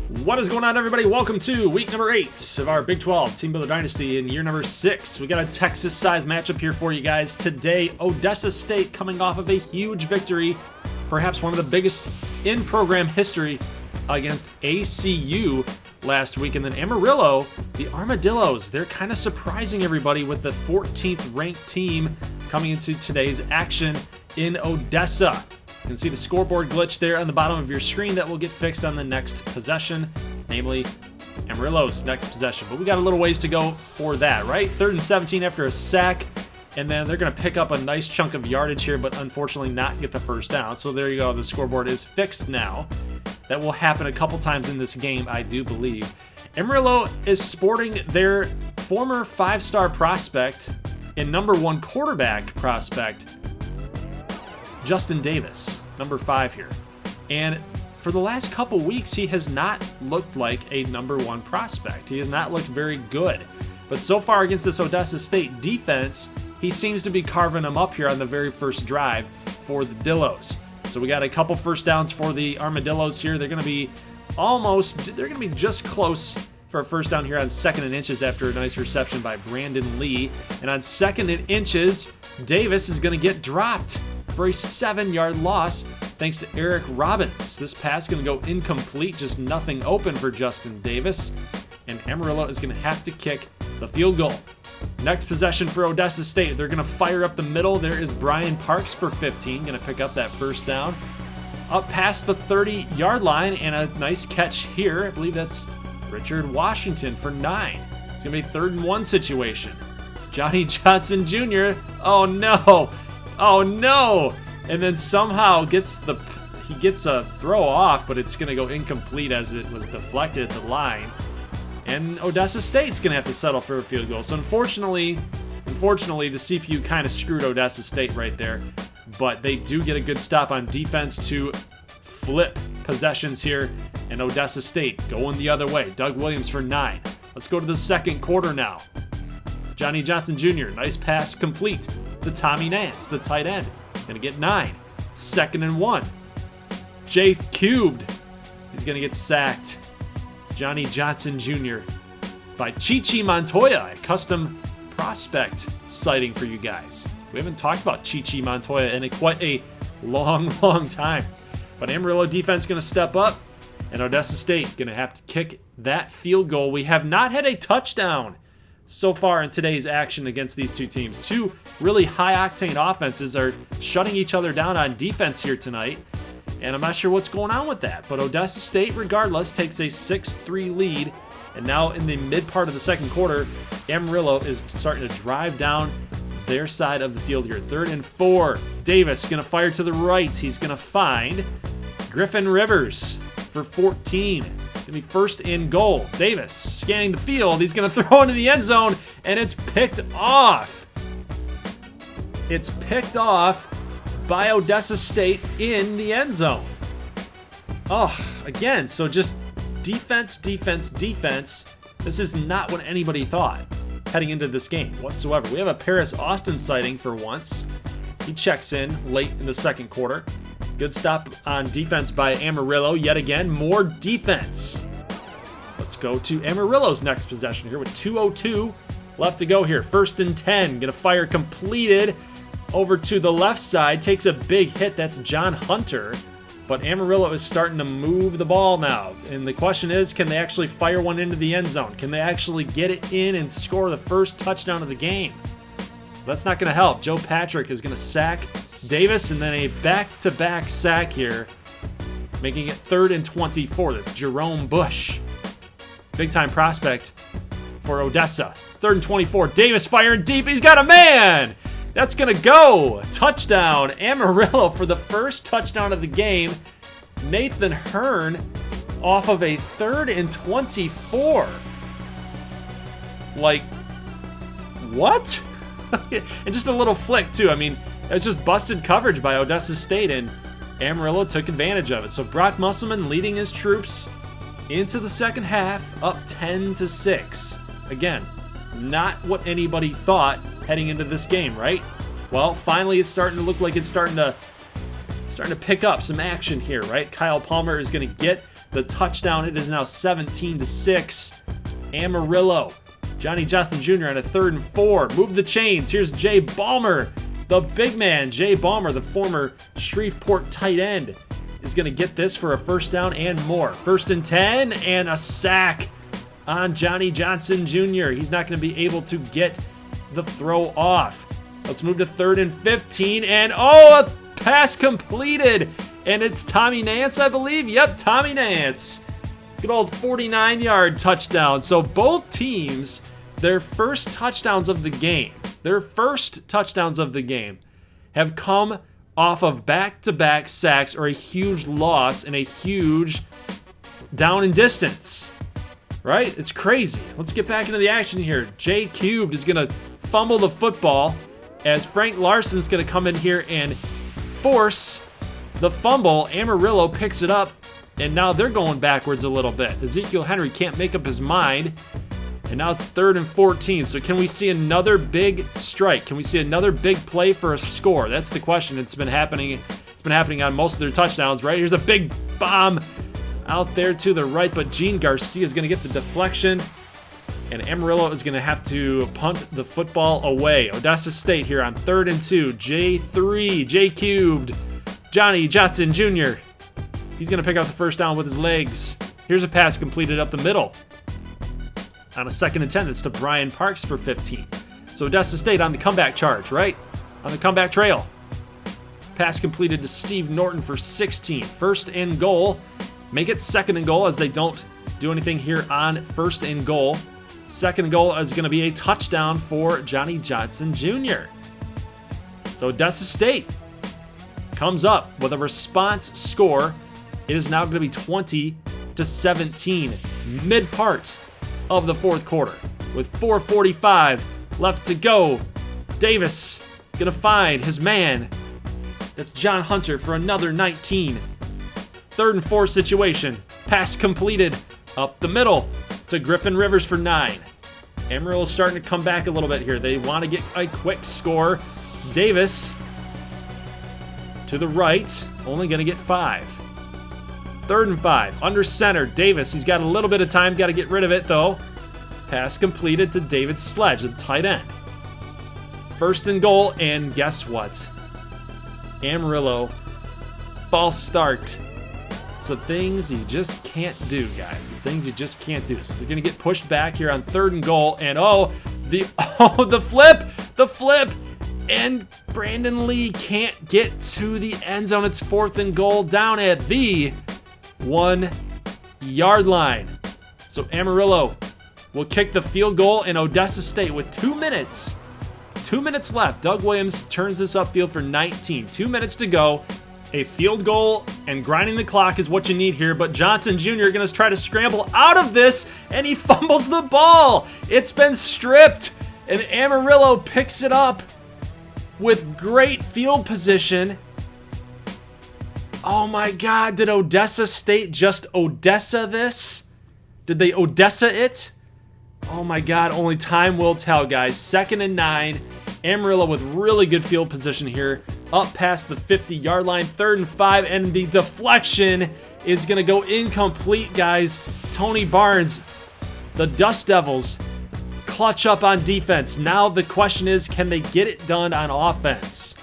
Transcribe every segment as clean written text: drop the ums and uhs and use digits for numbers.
What is going on, everybody? Welcome to week number 8 of our Big 12 Team Builder Dynasty in year number 6. We got a Texas-sized matchup here for you guys today. Odessa State coming off of a huge victory, perhaps one of the biggest in program history, against ACU last week. And then Amarillo, the Armadillos, they're kind of surprising everybody with the 14th ranked team coming into today's action in Odessa. You can see the scoreboard glitch there on the bottom of your screen that will get fixed on the next possession, namely Amarillo's next possession. But we got a little ways to go for that, right? 3rd and 17 after a sack, and then they're going to pick up a nice chunk of yardage here, but unfortunately not get the first down. So there you go. The scoreboard is fixed now. That will happen a couple times in this game, I do believe. Amarillo is sporting their former 5-star prospect and number 1 quarterback prospect, Justin Davis, number 5 here. And for the last couple weeks, he has not looked like a number 1 prospect. He has not looked very good. But so far against this Odessa State defense, he seems to be carving them up here on the very first drive for the Dillos. So we got a couple first downs for the Armadillos here. They're going to be just close for a first down here on 2nd and inches after a nice reception by Brandon Lee. And on 2nd and inches, Davis is going to get dropped for a 7-yard loss thanks to Eric Robbins. This pass going to go incomplete, just nothing open for Justin Davis. And Amarillo is going to have to kick the field goal. Next possession for Odessa State. They're going to fire up the middle. There is Brian Parks for 15, going to pick up that first down. Up past the 30-yard line, and a nice catch here. I believe that's Richard Washington for 9. It's going to be 3rd and 1 situation. Johnny Johnson Jr. Oh no! Oh no! And then somehow he gets a throw off, but it's going to go incomplete as it was deflected at the line. And Odessa State's going to have to settle for a field goal. So unfortunately, the CPU kind of screwed Odessa State right there. But they do get a good stop on defense to flip possessions here. And Odessa State going the other way. Doug Williams for 9. Let's go to the second quarter now. Johnny Johnson Jr., nice pass complete to Tommy Nance, the tight end. Going to get 9. 2nd and 1. Jay cubed. He's going to get sacked. Johnny Johnson Jr. by Chichi Montoya, a custom prospect sighting for you guys. We haven't talked about Chichi Montoya in quite a long time. But Amarillo defense going to step up, and Odessa State going to have to kick that field goal. We have not had a touchdown so far in today's action against these two teams. Two really high-octane offenses are shutting each other down on defense here tonight, and I'm not sure what's going on with that. But Odessa State, regardless, takes a 6-3 lead, and now in the mid part of the second quarter, Amarillo is starting to drive down their side of the field here. 3rd and 4. Davis going to fire to the right. He's going to find Griffin Rivers for 14. It's going to be 1st and goal. Davis scanning the field. He's going to throw into the end zone, and it's picked off. It's picked off by Odessa State in the end zone. Oh, again, so just defense. This is not what anybody thought heading into this game whatsoever. We have a Paris Austin sighting for once. He checks in late in the second quarter. Good stop on defense by Amarillo. Yet again, more defense. Let's go to Amarillo's next possession here with 2:02 left to go here. 1st and 10. Gonna fire completed over to the left side. Takes a big hit. That's John Hunter. But Amarillo is starting to move the ball now. And the question is, can they actually fire one into the end zone? Can they actually get it in and score the first touchdown of the game? That's not going to help. Joe Patrick is going to sack Davis, and then a back-to-back sack here, making it 3rd and 24. That's Jerome Bush. Big-time prospect for Odessa. 3rd and 24. Davis firing deep. He's got a man! That's going to go. Touchdown. Amarillo for the first touchdown of the game. Nathan Hearn off of a 3rd and 24. Like, what? And just a little flick, too. I mean, it was just busted coverage by Odessa State, and Amarillo took advantage of it. So Brock Musselman leading his troops into the second half, up 10-6. Again, not what anybody thought heading into this game, right? Well, finally it's starting to look like it's starting to pick up some action here, right? Kyle Palmer is going to get the touchdown. It is now 17-6. Amarillo. Johnny Johnson Jr. on a 3rd and 4. Move the chains. Here's Jay Ballmer, the big man. Jay Ballmer, the former Shreveport tight end, is going to get this for a first down and more. 1st and 10 and a sack on Johnny Johnson Jr. He's not going to be able to get the throw off. Let's move to 3rd and 15 and a pass completed. And it's Tommy Nance, I believe. Yep, Tommy Nance. Good old 49-yard touchdown. So both teams, their first touchdowns of the game, have come off of back-to-back sacks or a huge loss and a huge down and distance. Right? It's crazy. Let's get back into the action here. J Cubed is going to fumble the football as Frank Larson's going to come in here and force the fumble. Amarillo picks it up, and now they're going backwards a little bit. Ezekiel Henry can't make up his mind, and now it's 3rd and 14. So can we see another big strike? Can we see another big play for a score? That's the question. It's been happening on most of their touchdowns, right? Here's a big bomb out there to the right, but Gene Garcia is going to get the deflection, and Amarillo is going to have to punt the football away. Odessa State here on 3rd and 2. J3, J Cubed, Johnny Johnson Jr. He's going to pick out the first down with his legs. Here's a pass completed up the middle. On a 2nd and 10, it's to Brian Parks for 15. So Odessa State on the comeback charge, right? On the comeback trail. Pass completed to Steve Norton for 16. 1st and goal. Make it 2nd and goal as they don't do anything here on 1st and goal. 2nd and goal is going to be a touchdown for Johnny Johnson Jr. So Odessa State comes up with a response score. It is now going to be 20-17, mid-part of the 4th quarter. With 4:45 left to go, Davis going to find his man. That's John Hunter for another 19. 3rd and 4 situation. Pass completed up the middle to Griffin Rivers for 9. Amarillo's starting to come back a little bit here. They want to get a quick score. Davis to the right, only going to get 5. 3rd and 5, under center. Davis, he's got a little bit of time, got to get rid of it though. Pass completed to David Sledge, the tight end. 1st and goal, and guess what? Amarillo, false start. It's the things you just can't do, guys. The things you just can't do. So they're going to get pushed back here on 3rd and goal, and the flip, and Brandon Lee can't get to the end zone. It's 4th and goal down at the 1-yard line. So Amarillo will kick the field goal, and Odessa State with 2 minutes left. Doug Williams turns this upfield for 19. 2 minutes to go. A field goal and grinding the clock is what you need here, but Johnson Jr. going to try to scramble out of this, and he fumbles the ball. It's been stripped, and Amarillo picks it up with great field position. Oh my God, did Odessa State just Odessa this? Did they Odessa it? Oh my God, only time will tell, guys. 2nd and 9. Amarillo with really good field position here, up past the 50-yard line. 3rd and 5, and the deflection is going to go incomplete, guys. Tony Barnes, the Dust Devils, clutch up on defense. Now the question is, can they get it done on offense?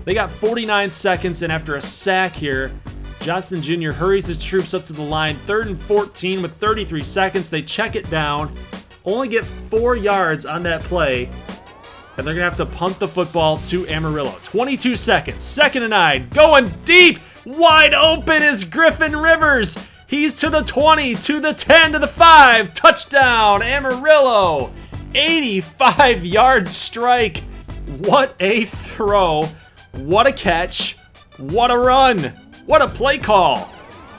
They got 49 seconds, and after a sack here, Johnson Jr. hurries his troops up to the line. 3rd and 14 with 33 seconds. They check it down, only get 4 yards on that play, and they're going to have to punt the football to Amarillo. 22 seconds, 2nd and 9, going deep, wide open is Griffin Rivers. He's to the 20, to the 10, to the 5, touchdown, Amarillo. 85-yard strike. What a throw. What a catch. What a run. What a play call.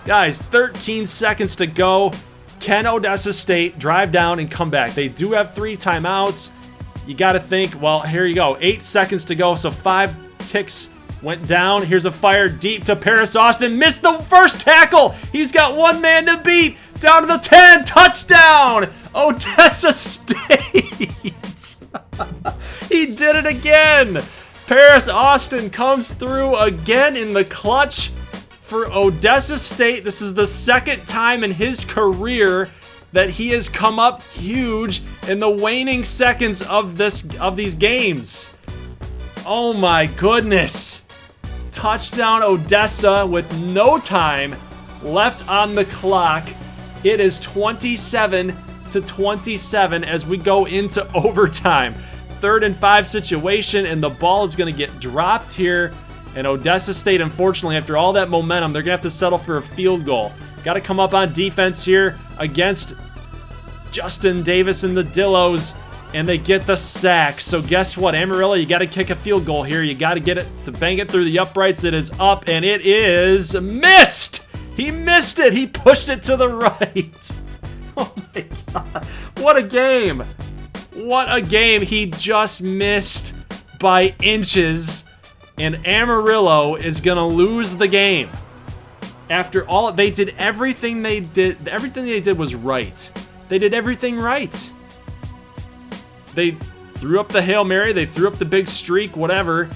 Guys, 13 seconds to go. Can Odessa State drive down and come back? They do have 3 timeouts. You got to think, well, here you go. 8 seconds to go, so 5 ticks went down. Here's a fire deep to Paris Austin. Missed the first tackle. He's got 1 man to beat. Down to the 10. Touchdown. Odessa State. He did it again. Paris Austin comes through again in the clutch. for Odessa State. This is the second time in his career that he has come up huge in the waning seconds of these games. Oh my goodness. Touchdown Odessa with no time left on the clock. It is 27-27 as we go into overtime. 3rd and 5 situation, and the ball is going to get dropped here. And Odessa State, unfortunately, after all that momentum, they're going to have to settle for a field goal. Got to come up on defense here against Justin Davis and the Dillos, and they get the sack. So guess what, Amarillo, you got to kick a field goal here. You got to get it to bang it through the uprights. It is up, and it is missed. He missed it. He pushed it to the right. Oh my God. What a game. What a game. He just missed by inches, and Amarillo is going to lose the game. After all, they did everything they did. Everything they did was right. They did everything right. They threw up the Hail Mary. They threw up the big streak, whatever.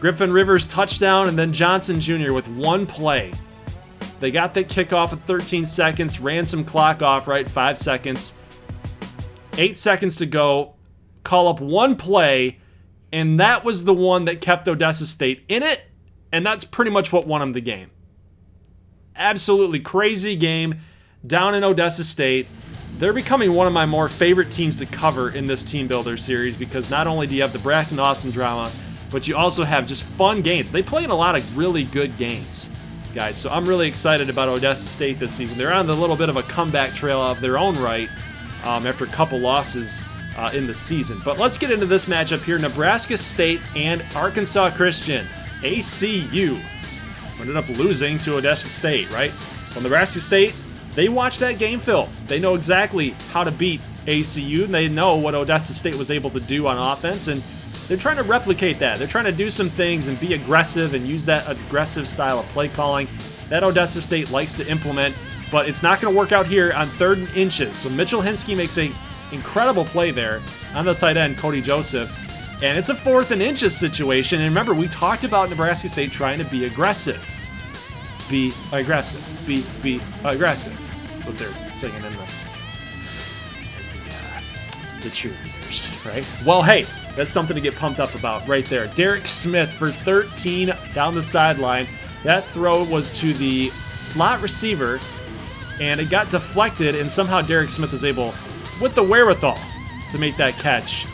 Griffin Rivers touchdown, and then Johnson Jr. with one play. They got that kickoff at 13 seconds, ran some clock off, right? 5 seconds. 8 seconds to go. Call up one play, and that was the one that kept Odessa State in it, and that's pretty much what won them the game. Absolutely crazy game down in Odessa State. They're becoming one of my more favorite teams to cover in this Team Builder series because not only do you have the Braxton-Austin drama, but you also have just fun games. They play in a lot of really good games, guys. So I'm really excited about Odessa State this season. They're on a little bit of a comeback trail of their own right after a couple losses in the season. But let's get into this matchup here. Nebraska State and Arkansas Christian. ACU ended up losing to Odessa State, right? Well, Nebraska State, they watched that game film. They know exactly how to beat ACU, and they know what Odessa State was able to do on offense, and they're trying to replicate that. They're trying to do some things and be aggressive and use that aggressive style of play calling that Odessa State likes to implement, but it's not going to work out here on 3rd and inches. So Mitchell Hinsky makes an incredible play there on the tight end, Cody Joseph, and it's a 4th and inches situation. And remember, we talked about Nebraska State trying to be aggressive. Be aggressive. Be aggressive. That's what they're singing in the cheerleaders, right? Well, hey, that's something to get pumped up about right there. Derek Smith for 13 down the sideline. That throw was to the slot receiver, and it got deflected, and somehow Derek Smith was able, with the wherewithal, to make that catch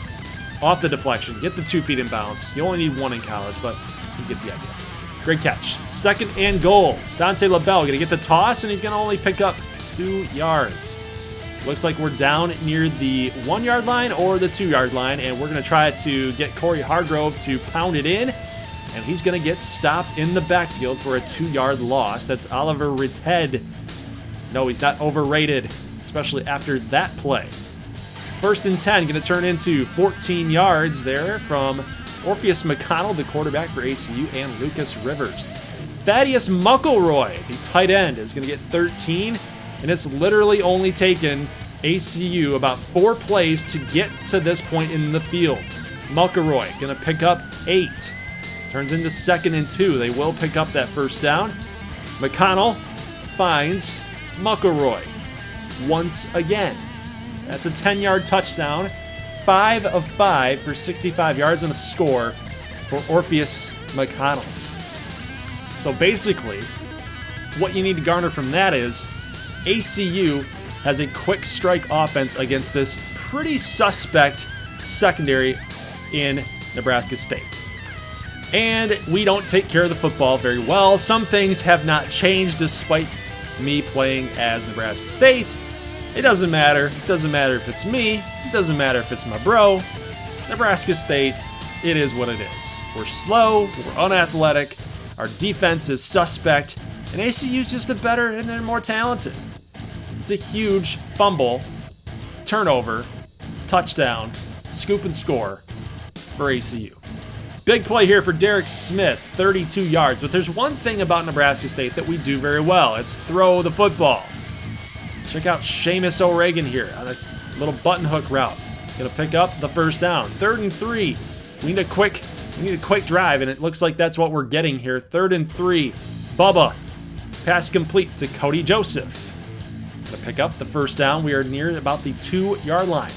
off the deflection. Get the 2 feet in bounds. You only need 1 in college, but you get the idea. Great catch. 2nd and goal. Dante LaBelle going to get the toss, and he's going to only pick up 2 yards. Looks like we're down near the 1 yard line or the 2 yard line, and we're going to try to get Corey Hargrove to pound it in, and he's going to get stopped in the backfield for a 2 yard loss. That's Oliver Rited. No, he's not overrated, especially after that play. 1st and 10, going to turn into 14 yards there from ORPHEUS McConnell, the quarterback for ACU, and Lucas Rivers. Thaddeus Muckleroy, the tight end, is going to get 13, and it's literally only taken ACU about 4 plays to get to this point in the field. Muckleroy going to pick up 8. Turns into 2nd and 2. They will pick up that 1st down. McConnell finds Muckleroy once again. That's a 10-yard touchdown. 5 of 5 for 65 yards and a score for ORPHEUS McConnell. So basically, what you need to garner from that is ACU has a quick strike offense against this pretty suspect secondary in Nebraska State. And we don't take care of the football very well. Some things have not changed despite me playing as Nebraska State. It doesn't matter. It doesn't matter if it's me. It doesn't matter if it's my bro. Nebraska State, it is what it is. We're slow. We're unathletic. Our defense is suspect. And ACU's just better and they're more talented. It's a huge fumble, turnover, touchdown, scoop and score for ACU. Big play here for Derek Smith, 32 yards. But there's one thing about Nebraska State that we do very well. It's throw the football. Check out Seamus O'Regan here on a little button hook route. Gonna pick up the 1st down. 3rd and 3. We need a quick drive, and it looks like that's what we're getting here. 3rd and 3. Bubba Pass complete to Cody Joseph. Gonna pick up the first down. We are near about the 2-yard line.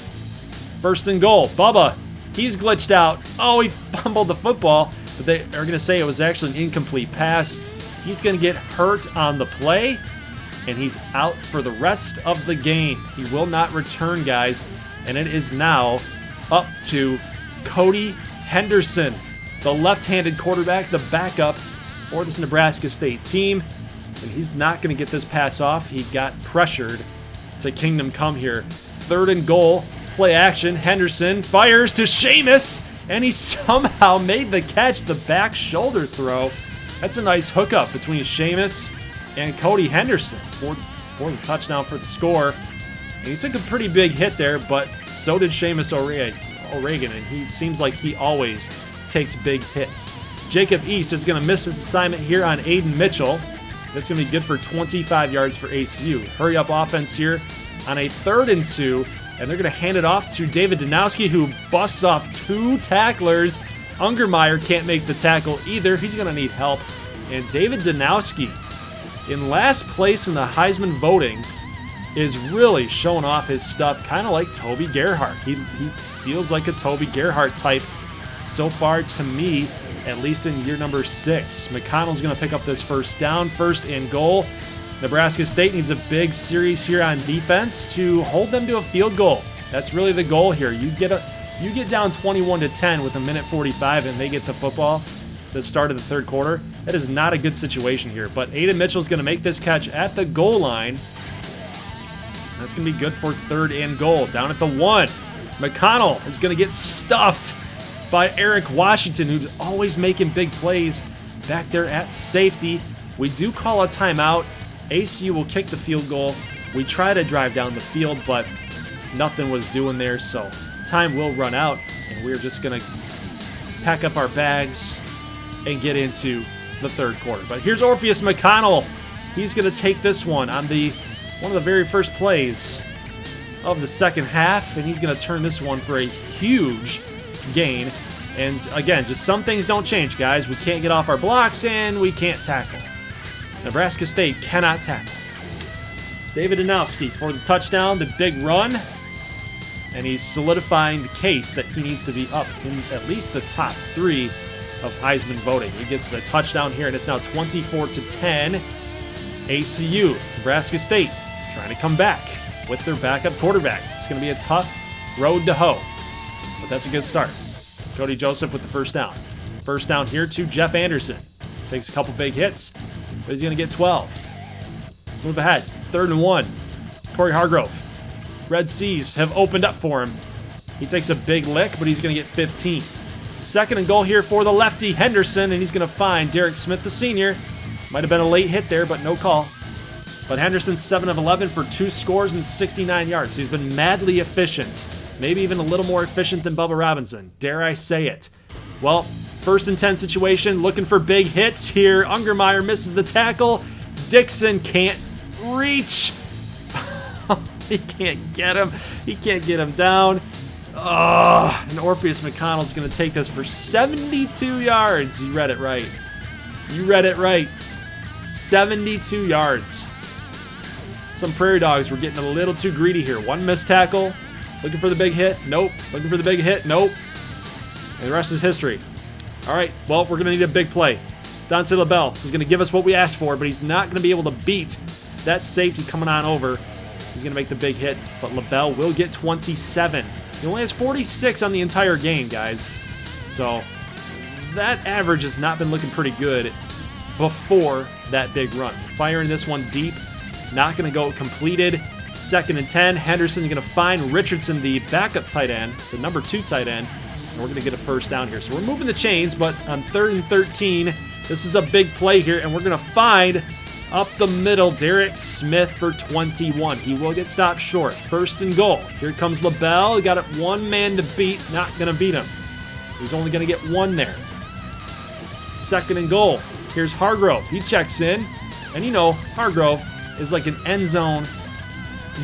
First and goal. Bubba, he's glitched out. Oh, he fumbled the football, but they are gonna say it was actually an incomplete pass. He's gonna get hurt on the play, and he's out for the rest of the game. He will not return, guys, and it is now up to Cody Henderson, the left-handed quarterback, the backup for this Nebraska State team. And he's not going to get this pass off. He got pressured to Kingdom Come here. Third and goal, play action. Henderson fires to Seamus, and he somehow made the catch, the back shoulder throw. That's a nice hookup between Seamus and Cody Henderson for the touchdown for the score. And he took a pretty big hit there, but so did Seamus O'Regan, and he seems like he always takes big hits. Jacob East is going to miss his assignment here on Aiden Mitchell. That's going to be good for 25 yards for ACU. Hurry up offense here on a 3rd and 2, and they're going to hand it off to David Danowski, who busts off 2 tacklers. Ungermeyer can't make the tackle either. He's going to need help. And David Danowski, in last place in the Heisman voting, is really showing off his stuff, kind of like Toby Gerhart. He feels like a Toby Gerhart type so far to me, at least in year number 6. McConnell's going to pick up this first down, 1st and goal. Nebraska State needs a big series here on defense to hold them to a field goal. That's really the goal here. You get down 21-10 with 1:45 and they get the football at the start of the 3rd quarter. That is not a good situation here, but Aiden Mitchell's going to make this catch at the goal line. That's going to be good for 3rd and goal. Down at the 1, McConnell is going to get stuffed by Eric Washington, who's always making big plays back there at safety. We do call a timeout. ACU will kick the field goal. We try to drive down the field, but nothing was doing there, so time will run out, and we're just going to pack up our bags and get into the 3rd quarter. But here's Orpheus McConnell. He's going to take this one on one of the very first plays of the 2nd half, and he's going to turn this one for a huge gain. And again, just some things don't change, guys. We can't get off our blocks and we can't tackle. Nebraska State cannot tackle. David Danowski for the touchdown, the big run, and he's solidifying the case that he needs to be up in at least the top 3 of Heisman voting. He gets a touchdown here, and it's now 24-10. ACU, Nebraska State, trying to come back with their backup quarterback. It's going to be a tough road to hoe, but that's a good start. Cody Joseph with the first down. First down here to Jeff Anderson. Takes a couple big hits, but he's going to get 12. Let's move ahead. 3rd and 1. Corey Hargrove. Red Seas have opened up for him. He takes a big lick, but he's going to get 15. 2nd and goal here for the lefty Henderson, and he's going to find Derek Smith, the senior. Might have been a late hit there, but no call. But Henderson's 7 of 11 for 2 scores and 69 yards. So he's been madly efficient. Maybe even a little more efficient than Bubba Robinson. Dare I say it. Well, 1st and 10 situation, looking for big hits here. Ungermeyer misses the tackle. Dixon can't reach. He can't get him. He can't get him down. Oh, and Orpheus McConnell's going to take this for 72 yards. You read it right. You read it right. 72 yards. Some Prairie Dogs were getting a little too greedy here. 1 missed tackle. Looking for the big hit. Nope. Looking for the big hit. Nope. And the rest is history. All right. Well, we're going to need a big play. Dante LaBelle is going to give us what we asked for, but he's not going to be able to beat that safety coming on over. He's going to make the big hit, but LaBelle will get 27. He only has 46 on the entire game, guys. So that average has not been looking pretty good before that big run. Firing this one deep. Not going to go completed. 2nd and 10. Henderson's going to find Richardson, the backup tight end, the number 2 tight end, and we're going to get a first down here. So we're moving the chains, but on 3rd and 13, this is a big play here, and we're going to find up the middle Derek Smith for 21. He will get stopped short. 1st and goal. Here comes LaBelle. He got it 1 man to beat. Not going to beat him. He's only going to get 1 there. 2nd and goal. Here's Hargrove. He checks in, and you know Hargrove is like an end zone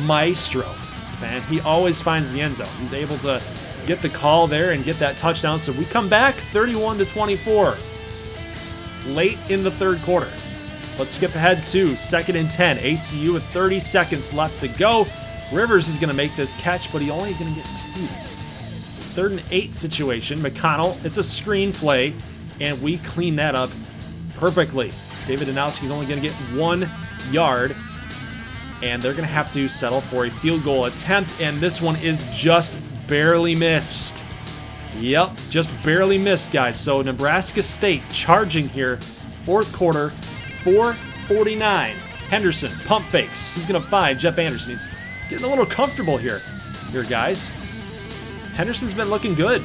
maestro, man. He always finds the end zone. He's able to get the call there and get that touchdown. So we come back 31-24 late in the 3rd quarter. Let's skip ahead to 2nd and 10. ACU with 30 seconds left to go. Rivers is going to make this catch, but he only going to get 2. 3rd and 8 situation. McConnell, it's a screen play, and we clean that up perfectly. David Danowski's only going to get 1 yard, and they're going to have to settle for a field goal attempt, and this one is just barely missed. Yep, just barely missed, guys. So Nebraska State charging here, 4th quarter, 4:49. Henderson, pump fakes. He's going to find Jeff Anderson. He's getting a little comfortable here, guys. Henderson's been looking good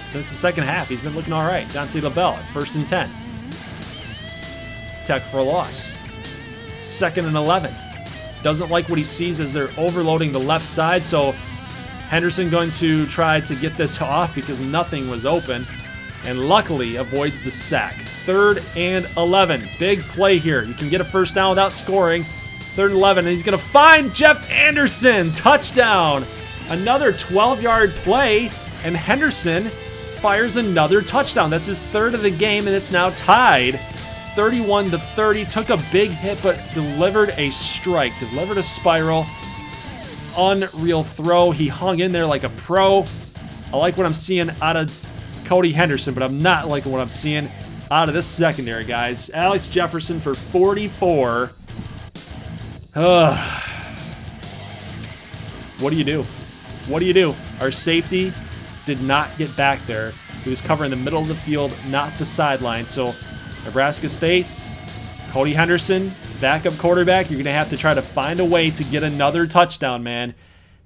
since the second half. He's been looking all right. Dante LaBelle at 1st and 10. Tech for a loss. 2nd and 11. Doesn't like what he sees as they're overloading the left side, so Henderson going to try to get this off because nothing was open, and luckily avoids the sack. 3rd and 11. Big play here. You can get a first down without scoring. 3rd and 11, and he's going to find Jeff Anderson. Touchdown. Another 12-yard play, and Henderson fires another touchdown. That's his 3rd of the game, and it's now tied 31-30. Took a big hit, but delivered a strike, delivered a spiral. Unreal throw. He hung in there like a pro. I like what I'm seeing out of Cody Henderson, but I'm not liking what I'm seeing out of this secondary, guys. Alex Jefferson for 44. What do you do? What do you do? Our safety did not get back there. He was covering the middle of the field, not the sideline. So Nebraska State, Cody Henderson, backup quarterback, you're going to have to try to find a way to get another touchdown, man,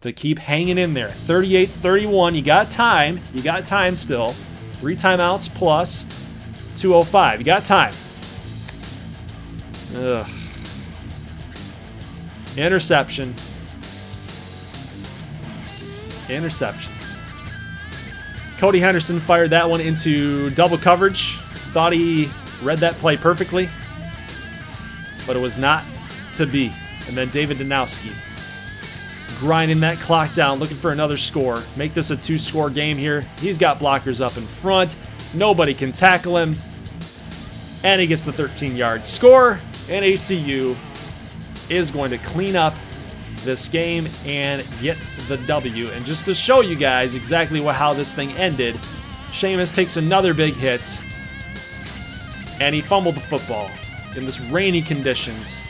to keep hanging in there. 38-31, you got time. You got time still. 3 timeouts plus 2:05. You got time. Interception. Interception. Cody Henderson fired that one into double coverage. Thought he read that play perfectly, but it was not to be. And then David Danowski grinding that clock down, looking for another score. Make this a 2-score game here. He's got blockers up in front. Nobody can tackle him. And he gets the 13-yard score. And ACU is going to clean up this game and get the W. And just to show you guys exactly how this thing ended, Seamus takes another big hit, and he fumbled the football in this rainy conditions.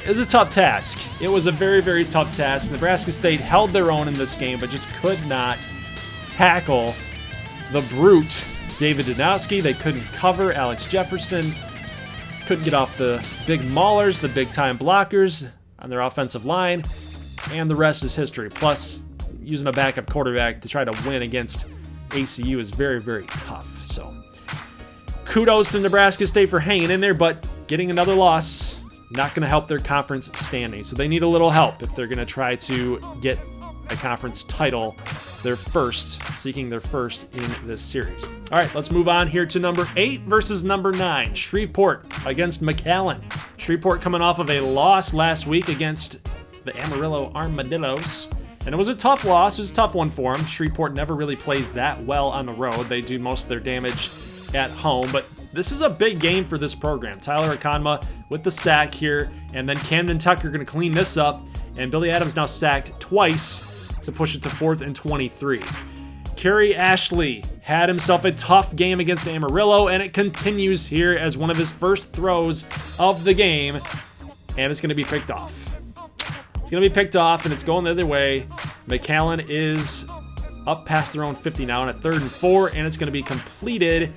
It was a tough task. It was a very, very tough task. Nebraska State held their own in this game, but just could not tackle the brute David Danowski. They couldn't cover Alex Jefferson. Couldn't get off the big maulers, the big-time blockers on their offensive line, and the rest is history. Plus, using a backup quarterback to try to win against ACU is very, very tough. So, kudos to Nebraska State for hanging in there, but getting another loss, not going to help their conference standing. So they need a little help if they're going to try to get a conference title, seeking their first in this series. All right, let's move on here to number 8 versus number 9. Shreveport against McAllen. Shreveport coming off of a loss last week against the Amarillo Armadillos. And it was a tough loss. It was a tough one for them. Shreveport never really plays that well on the road. They do most of their damage at home, but this is a big game for this program. Tyler Akonma with the sack here, and then Camden Tucker going to clean this up, and Billy Adams now sacked twice to push it to 4th and 23. Kerry Ashley had himself a tough game against Amarillo, and it continues here as one of his first throws of the game, and it's going to be picked off. It's going to be picked off, and it's going the other way. McAllen is up past their own 50 now, and at 3rd and 4, and it's going to be completed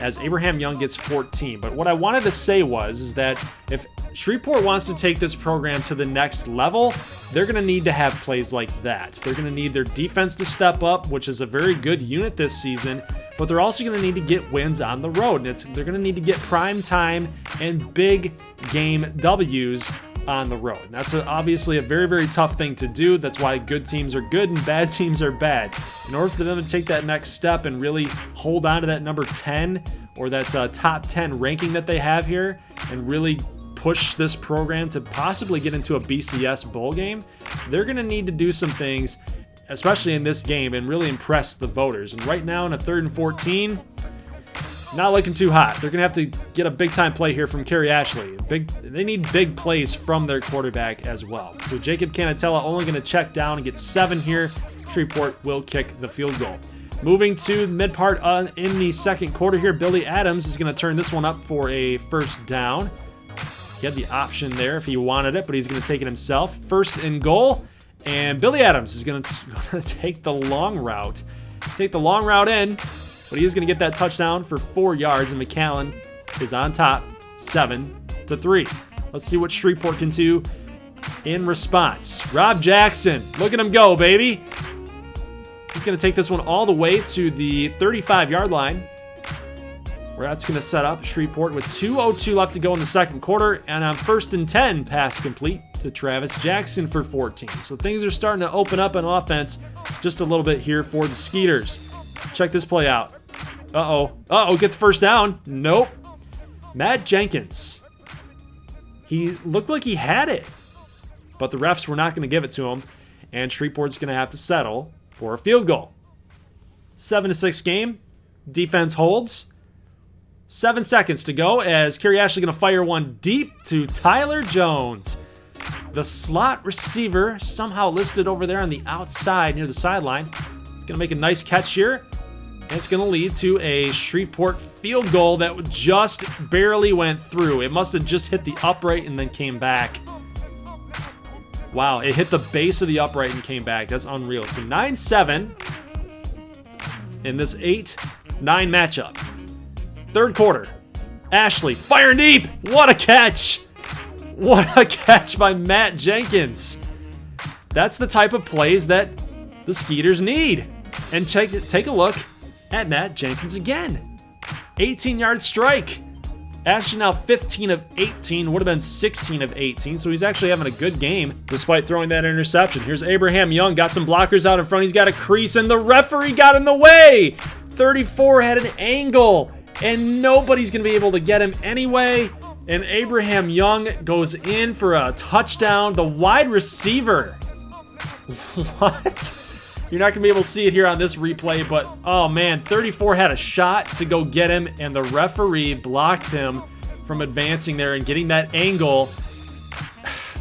as Abraham Young gets 14. But what I wanted to say is that if Shreveport wants to take this program to the next level, they're going to need to have plays like that. They're going to need their defense to step up, which is a very good unit this season, but they're also going to need to get wins on the road. And they're going to need to get prime time and big game W's on the road. And that's obviously a very, very tough thing to do. That's why good teams are good and bad teams are bad. In order for them to take that next step and really hold on to that number 10 or that top 10 ranking that they have here and really push this program to possibly get into a BCS bowl game, they're going to need to do some things, especially in this game, and really impress the voters. And right now in a 3rd and 14, Not looking too hot. They're going to have to get a big-time play here from Kerry Ashley. They need big plays from their quarterback as well. So Jacob Canatella only going to check down and get 7 here. Shreveport will kick the field goal. Moving to the mid part in the second quarter here, Billy Adams is going to turn this one up for a first down. He had the option there if he wanted it, but he's going to take it himself. First and goal, and Billy Adams is going to take the long route. Take the long route in. But he is going to get that touchdown for 4 yards, and McAllen is on top, 7-3. Let's see what Shreveport can do in response. Rob Jackson, look at him go, baby. He's going to take this one all the way to the 35-yard line, where that's going to set up Shreveport with 2:02 left to go in the second quarter, and on 1st and 10, pass complete to Travis Jackson for 14. So things are starting to open up on offense just a little bit here for the Skeeters. Check this play out. Uh-oh, get the first down. Nope. Matt Jenkins. He looked like he had it, but the refs were not going to give it to him, and Shreveport's going to have to settle for a field goal. 7-6 game. Defense holds. 7 seconds to go as Kerry Ashley going to fire one deep to Tyler Jones. The slot receiver somehow listed over there on the outside near the sideline. He's going to make a nice catch here. And it's going to lead to a Shreveport field goal that just barely went through. It must have just hit the upright and then came back. Wow, it hit the base of the upright and came back. That's unreal. So 9-7 in this 8-9 matchup. Third quarter. Ashley firing deep. What a catch. What a catch by Matt Jenkins. That's the type of plays that the Skeeters need. And take a look at Matt Jenkins again. 18-yard strike. Ashley now 15 of 18, would have been 16 of 18, so he's actually having a good game despite throwing that interception. Here's Abraham Young, got some blockers out in front. He's got a crease, and the referee got in the way. 34 had an angle, and nobody's going to be able to get him anyway. And Abraham Young goes in for a touchdown. The wide receiver. What? You're not going to be able to see it here on this replay, but oh man, 34 had a shot to go get him, and the referee blocked him from advancing there and getting that angle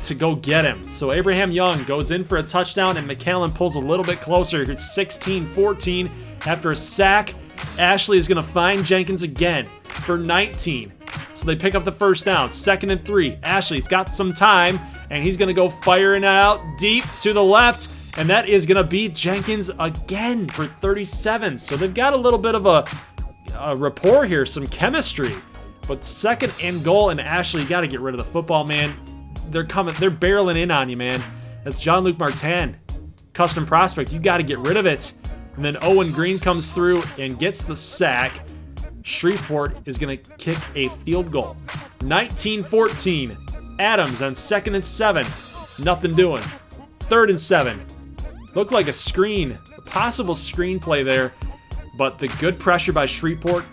to go get him. So Abraham Young goes in for a touchdown, and McAllen pulls a little bit closer. It's 16-14 after a sack. Ashley is going to find Jenkins again for 19. So they pick up the first down. 2nd and 3. Ashley's got some time, and he's going to go firing out deep to the left. And that is going to be Jenkins again for 37. So they've got a little bit of a rapport here, some chemistry. But 2nd and goal, and Ashley, you got to get rid of the football, man. They're coming. They're barreling in on you, man. That's John-Luc Martin, custom prospect. You got to get rid of it. And then Owen Green comes through and gets the sack. Shreveport is going to kick a field goal. 19-14. Adams on 2nd and 7. Nothing doing. 3rd and 7. Looked like a possible screen play there, but the good pressure by Shreveport.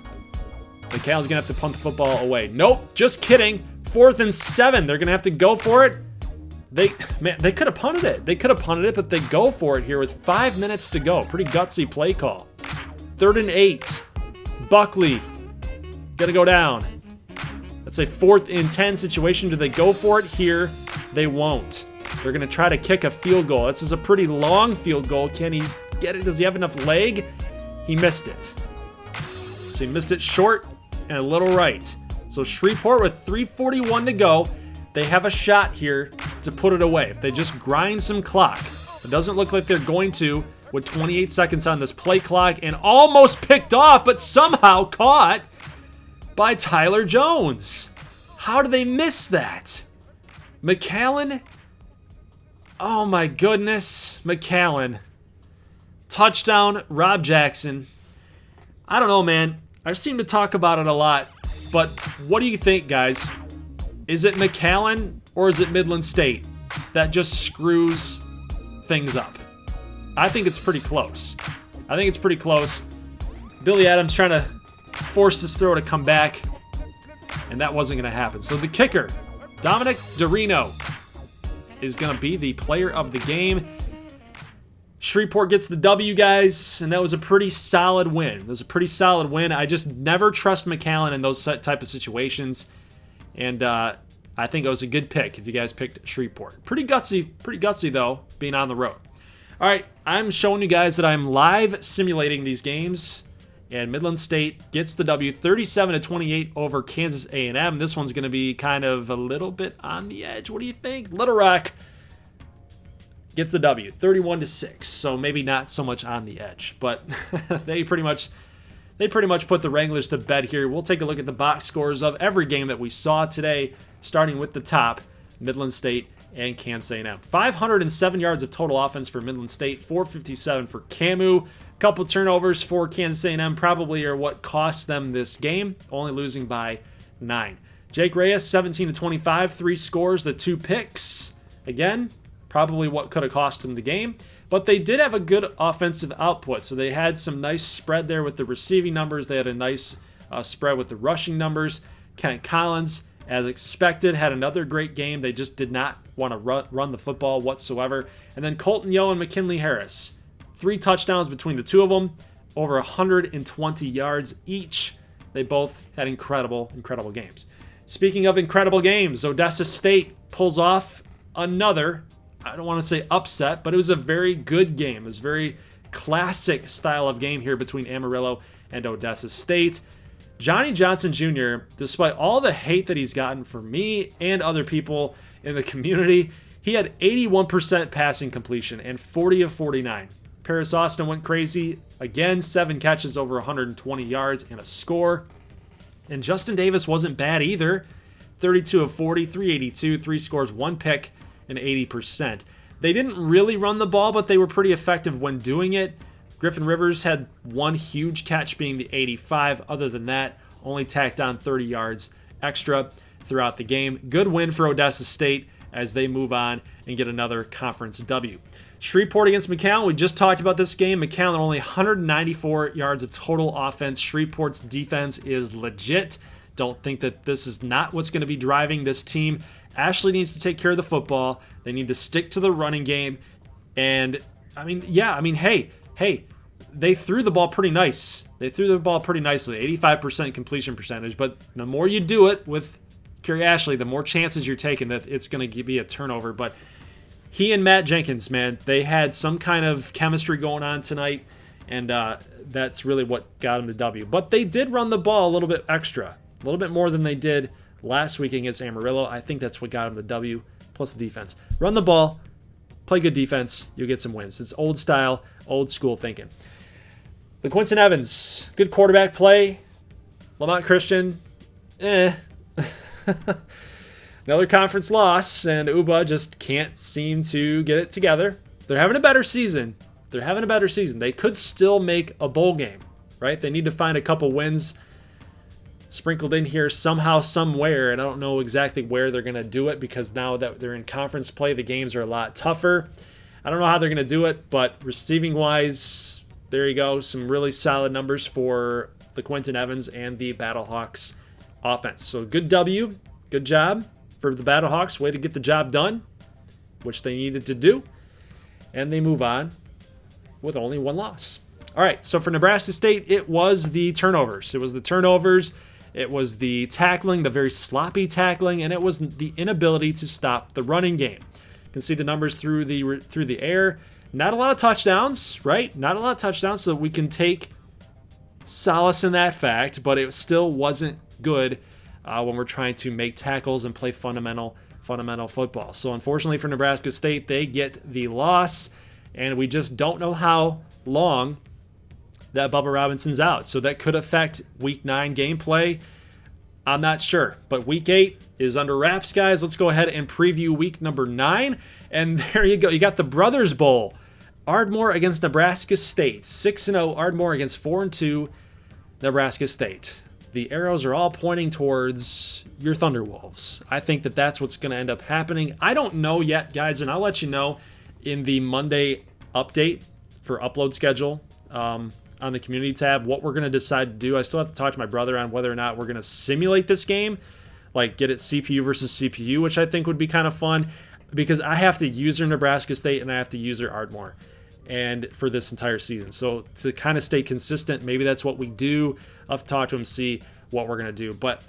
McAllen's going to have to punt the football away. Nope, just kidding. 4th and 7. They're going to have to go for it. They could have punted it. They could have punted it, but they go for it here with 5 minutes to go. Pretty gutsy play call. 3rd and 8. Buckley going to go down. That's a 4th and 10 situation. Do they go for it here? They won't. They're going to try to kick a field goal. This is a pretty long field goal. Can he get it? Does he have enough leg? He missed it. So he missed it short and a little right. So Shreveport with 3:41 to go. They have a shot here to put it away. If they just grind some clock. It doesn't look like they're going to with 28 seconds on this play clock and almost picked off, but somehow caught by Tyler Jones. How did they miss that? McAllen. Oh my goodness, McAllen. Touchdown, Rob Jackson. I don't know, man. I seem to talk about it a lot, but what do you think, guys? Is it McAllen or is it Midland State that just screws things up? I think it's pretty close. Billy Adams trying to force this throw to come back, and that wasn't going to happen. So the kicker, Dominic Dorino, is going to be the player of the game. Shreveport gets the W, guys, and that was a pretty solid win. It was a pretty solid win. I just never trust McAllen in those type of situations, and I think it was a good pick if you guys picked Shreveport. Pretty gutsy though, being on the road. All right, I'm showing you guys that I'm live simulating these games, and Midland State gets the W, 37-28 over Kansas A&M. This one's going to be kind of a little bit on the edge. What do you think? Little Rock gets the W, 31-6. So maybe not so much on the edge, but they pretty much put the Wranglers to bed here. We'll take a look at the box scores of every game that we saw today, starting with the top, Midland State and Kansas A&M. 507 yards of total offense for Midland State, 457 for Camu. Couple turnovers for Kansas A&M probably are what cost them this game, only losing by 9. Jake Reyes, 17-25, 3 scores, the 2 picks. Again, probably what could have cost them the game. But they did have a good offensive output, so they had some nice spread there with the receiving numbers. They had a nice spread with the rushing numbers. Kent Collins, as expected, had another great game. They just did not want to run the football whatsoever. And then Colton Yo and McKinley Harris, 3 touchdowns between the two of them, over 120 yards each. They both had incredible games. Speaking of incredible games, Odessa State pulls off another, I don't want to say upset, but it was a very good game. It was a very classic style of game here between Amarillo and Odessa State. Johnny Johnson Jr., despite all the hate that he's gotten from me and other people in the community, he had 81% passing completion and 40 of 49. Paris Austin went crazy. Again, 7 catches over 120 yards and a score. And Justin Davis wasn't bad either. 32 of 40, 382, 3 scores, 1 pick, and 80%. They didn't really run the ball, but they were pretty effective when doing it. Griffin Rivers had 1 huge catch, being the 85. Other than that, only tacked on 30 yards extra throughout the game. Good win for Odessa State as they move on and get another conference W. Shreveport against McAllen. We just talked about this game. McAllen only 194 yards of total offense. Shreveport's defense is legit. Don't think that this is not what's going to be driving this team. Ashley needs to take care of the football. They need to stick to the running game. And, hey, they threw the ball pretty nice. They threw the ball pretty nicely, 85% completion percentage. But the more you do it with Kerry Ashley, the more chances you're taking that it's going to be a turnover. But he and Matt Jenkins, man, they had some kind of chemistry going on tonight, and that's really what got them the W. But they did run the ball a little bit extra, a little bit more than they did last week against Amarillo. I think that's what got them the W, plus the defense. Run the ball, play good defense, you'll get some wins. It's old style, old school thinking. The Quinton Evans, good quarterback play. Lamont Christian, Another conference loss, and Uba just can't seem to get it together. They're having a better season. They could still make a bowl game, right? They need to find a couple wins sprinkled in here somehow, somewhere, and I don't know exactly where they're going to do it because now that they're in conference play, the games are a lot tougher. I don't know how they're going to do it, but receiving-wise, there you go. Some really solid numbers for the Quinton Evans and the Battlehawks offense. So good W, good job for the Battlehawks. Way to get the job done, which they needed to do. And they move on with only 1 loss. All right, so for Nebraska State, it was the turnovers. It was the tackling, the very sloppy tackling, and it was the inability to stop the running game. You can see the numbers through the air. Not a lot of touchdowns, right? Not a lot of touchdowns, so we can take solace in that fact, but it still wasn't good when we're trying to make tackles and play fundamental football. So unfortunately for Nebraska State, they get the loss, and we just don't know how long that Bubba Robinson's out. So that could affect Week 9 gameplay. I'm not sure. But Week 8 is under wraps, guys. Let's go ahead and preview Week number 9. And there you go. You got the Brothers Bowl. Ardmore against Nebraska State. 6-0 Ardmore against 4-2 Nebraska State. The arrows are all pointing towards your Thunderwolves. I think that that's what's going to end up happening. I don't know yet, guys, and I'll let you know in the Monday update for upload schedule on the community tab what we're going to decide to do. I still have to talk to my brother on whether or not we're going to simulate this game, like get it CPU versus CPU, which I think would be kind of fun because I have to user Nebraska State and I have to user Ardmore. and for this entire season. So to kind of stay consistent, maybe that's what we do. I'll have to talk to him, see what we're going to do. But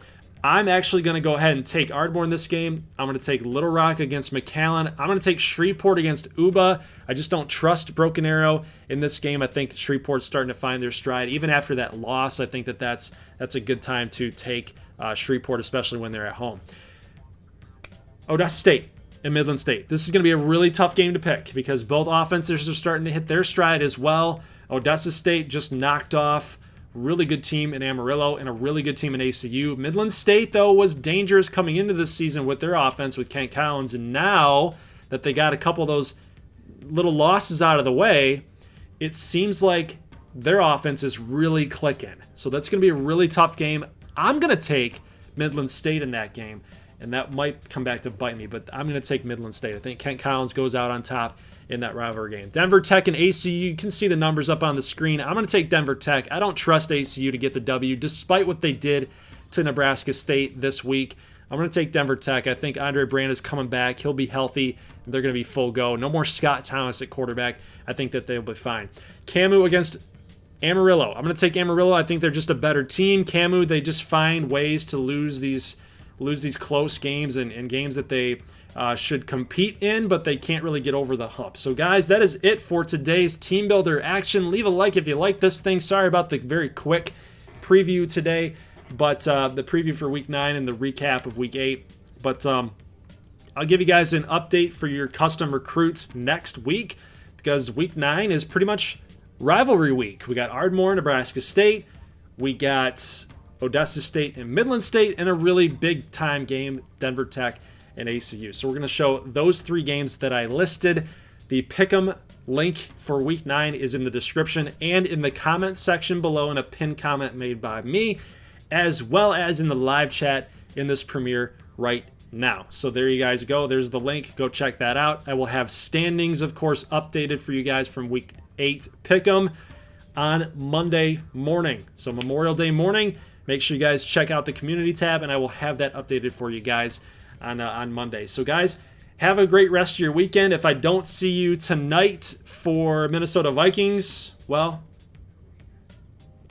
I'm actually going to go ahead and take Ardmore in this game. I'm going to take Little Rock against McAllen. I'm going to take Shreveport against Uba. I just don't trust Broken Arrow in this game. I think Shreveport's starting to find their stride. Even after that loss, I think that's a good time to take Shreveport, especially when they're at home. Odessa State and Midland State. This is going to be a really tough game to pick because both offenses are starting to hit their stride as well. Odessa State just knocked off a really good team in Amarillo and a really good team in ACU. Midland State, though, was dangerous coming into this season with their offense with Kent Collins, and now that they got a couple of those little losses out of the way, it seems like their offense is really clicking. So that's going to be a really tough game. I'm going to take Midland State in that game, and that might come back to bite me, but I'm going to take Midland State. I think Kent Collins goes out on top in that rivalry game. Denver Tech and ACU, you can see the numbers up on the screen. I'm going to take Denver Tech. I don't trust ACU to get the W, despite what they did to Nebraska State this week. I'm going to take Denver Tech. I think Andre Brandt is coming back. He'll be healthy. They're going to be full go. No more Scott Thomas at quarterback. I think that they'll be fine. Camu against Amarillo. I'm going to take Amarillo. I think they're just a better team. Camu, they just find ways to lose these close games and games that they should compete in, but they can't really get over the hump. So guys, that is it for today's Team Builder action. Leave a like if you like this thing. Sorry about the very quick preview today, but the preview for Week 9 and the recap of Week 8. But I'll give you guys an update for your custom recruits next week, because Week 9 is pretty much rivalry week. We got Ardmore, Nebraska State. We got Odessa State and Midland State, and a really big-time game, Denver Tech and ACU. So we're going to show those 3 games that I listed. The Pick'em link for Week 9 is in the description and in the comment section below in a pinned comment made by me, as well as in the live chat in this premiere right now. So there you guys go. There's the link. Go check that out. I will have standings, of course, updated for you guys from Week 8 Pick'em on Monday morning. So Memorial Day morning. Make sure you guys check out the community tab, and I will have that updated for you guys on Monday. So guys, have a great rest of your weekend. If I don't see you tonight for Minnesota Vikings, well,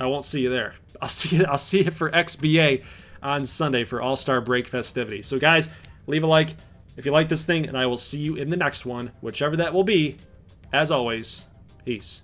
I won't see you there. I'll see you for XBA on Sunday for All-Star Break festivities. So guys, leave a like if you like this thing, and I will see you in the next one, whichever that will be. As always, peace.